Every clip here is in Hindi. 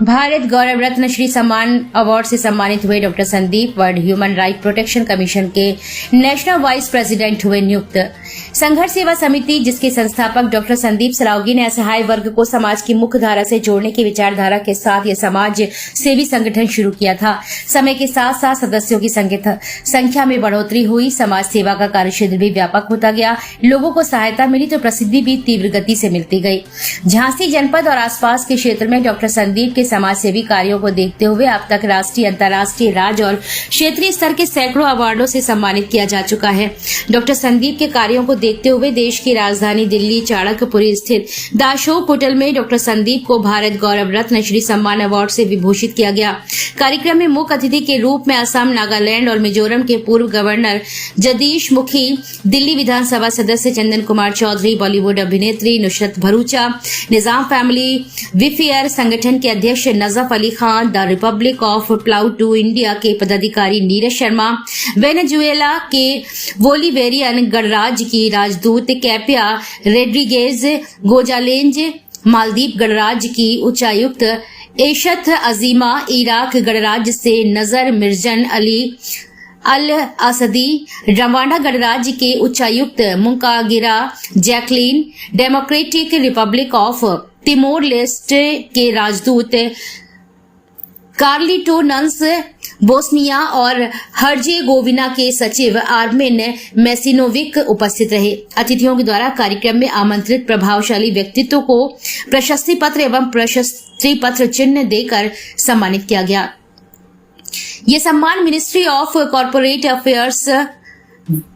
भारत गौरव रत्न श्री सम्मान अवार्ड से सम्मानित हुए doctor Sandeep world human right protection commission के नेशनल वाइस प्रेसिडेंट हुए नियुक्त। संघर्ष सेवा समिति, जिसके संस्थापक डॉक्टर संदीप सरावगी ने असहाय वर्ग को समाज की मुख्य धारा से जोड़ने की विचारधारा के साथ यह समाज सेवी संगठन शुरू किया था। समय के साथ साथ सदस्यों की संख्या में बढ़ोतरी हुई, समाज सेवा का कार्यक्षेत्र भी व्यापक होता गया, लोगों को सहायता मिली तो प्रसिद्धि भी तीव्र गति से मिलती गई। झांसी जनपद और आसपास के क्षेत्र में डॉक्टर संदीप के समाज सेवी कार्यों को देखते हुए अब तक राष्ट्रीय, अंतर्राष्ट्रीय, राज्य और क्षेत्रीय स्तर के सैकड़ों अवार्डों से सम्मानित किया जा चुका है। डॉक्टर संदीप के कार्यों को देखते हुए देश की राजधानी दिल्ली चाणक्यपुरी स्थित द अशोक होटल में डॉक्टर संदीप को भारत गौरव रत्न श्री सम्मान अवार्ड से विभूषित किया गया। कार्यक्रम में मुख्य अतिथि के रूप में असम, नागालैंड और मिजोरम के पूर्व गवर्नर जगदीश मुखी, दिल्ली विधानसभा सदस्य चंदन कुमार चौधरी, बॉलीवुड अभिनेत्री नुसरत भरूचा, निजाम फैमिली वेलफेयर संगठन के अध्यक्ष Najaf Ali Khan, the Republic of plowed to India के पदाधिकारी नीरज शर्मा, वेनेजुएला के बोलिवेरियन गणराज्य की राजदूत कैपिया रोड्रिगेज गोजालेंज, मालदीव गणराज्य की उच्चायुक्त एशत अजीमा, इराक गणराज्य से नजर मिर्जन अली अल असदी, रवांडा गणराज्य के उच्चायुक्त Mukagira Jacqueline, democratic republic of Timor Leste के राजदूत कार्लिटो नंस, बोस्निया और हर्जेगोविना के सचिव आर्मिन मेसिनोविक उपस्थित रहे। अतिथियों के द्वारा कार्यक्रम में आमंत्रित प्रभावशाली व्यक्तित्व को प्रशस्ति पत्र एवं प्रशस्ति पत्र चिन्ह देकर सम्मानित किया गया। ये सम्मान ministry of corporate affairs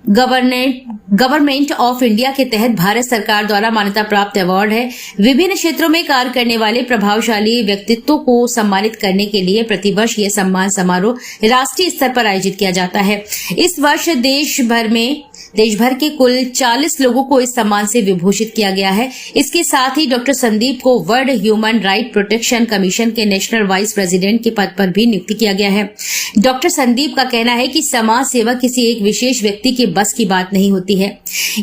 government of India के तहत भारत सरकार द्वारा मान्यता प्राप्त अवार्ड है। विभिन्न क्षेत्रों में कार्य करने वाले प्रभावशाली व्यक्तित्वों को सम्मानित करने के लिए प्रतिवर्ष यह सम्मान समारोह राष्ट्रीय स्तर पर आयोजित किया जाता है। इस वर्ष देश भर के कुल 40 लोगों को इस सम्मान से विभूषित किया गया है। इसके साथ ही डॉक्टर संदीप को world human right protection commission के नेशनल वाइस प्रेसिडेंट के पद पर भी नियुक्त किया गया है। डॉक्टर संदीप का कहना है कि समाज सेवा किसी एक विशेष व्यक्ति के बस की बात नहीं होती है,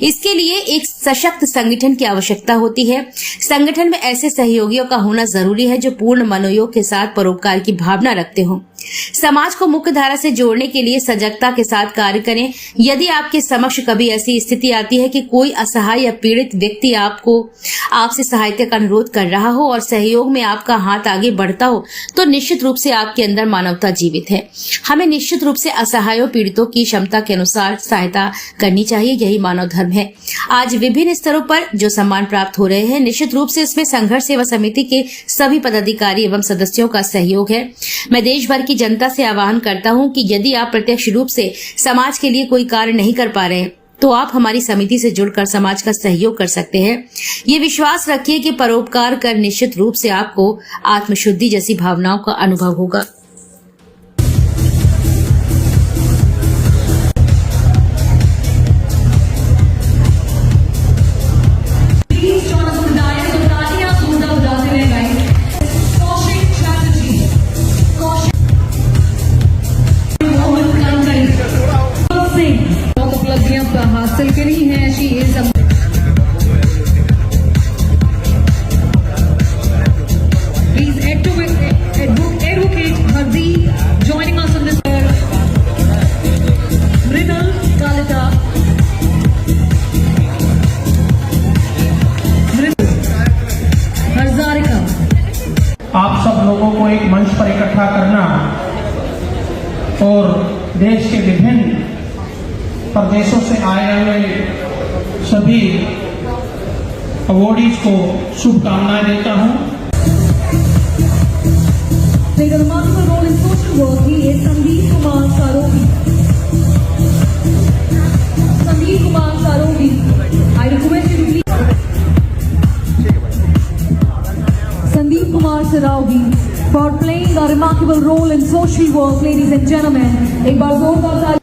इसके लिए एक सशक्त संगठन की आवश्यकता होती है। संगठन में ऐसे सहयोगियों का होना जरूरी है जो पूर्ण मनोयोग के साथ परोपकार की भावना रखते हों, समाज को मुख्य धारा से जोड़ने के लिए सजगता के साथ कार्य करें। यदि आपके समक्ष कभी ऐसी स्थिति आती है कि कोई असहाय या पीड़ित व्यक्ति आपसे सहायता का अनुरोध कर रहा हो और सहयोग में आपका हाथ आगे बढ़ता हो, तो निश्चित रूप से आपके अंदर मानवता जीवित है। हमें निश्चित रूप से असहायों, पीड़ितों की क्षमता के अनुसार सहायता करनी चाहिए, यही मानव धर्म है। आज विभिन्न स्तरों पर जो सम्मान प्राप्त हो रहे हैं, निश्चित रूप से इसमें संघर्ष सेवा समिति के सभी पदाधिकारी एवं सदस्यों का सहयोग है। मैं देश भर की जनता से आह्वान करता हूं कि यदि आप प्रत्यक्ष रूप से समाज के लिए कोई कार्य नहीं कर पा रहे हैं, तो आप हमारी समिति से जुड़कर समाज का सहयोग कर सकते हैं। ये विश्वास रखिए कि परोपकार कर निश्चित रूप से आपको आत्मशुद्धि जैसी भावनाओं का अनुभव होगा। हासिल करी है। शी इज प्लीज एडवोकेट हरदी joining us on this Mridul Kalita Hazarika. आप सब लोगों को एक मंच पर इकट्ठा करना और देश के विभिन्न प्रदेशों से आए हुए सभी अवॉर्डीज को शुभकामनाएं देता हूं। Sandeep Kumar Sarawgi. Sandeep Kumar Sarawgi, I request you please. Sandeep Kumar Sarawgi for playing a remarkable role in social work, ladies and gentlemen. एक बार जोरदार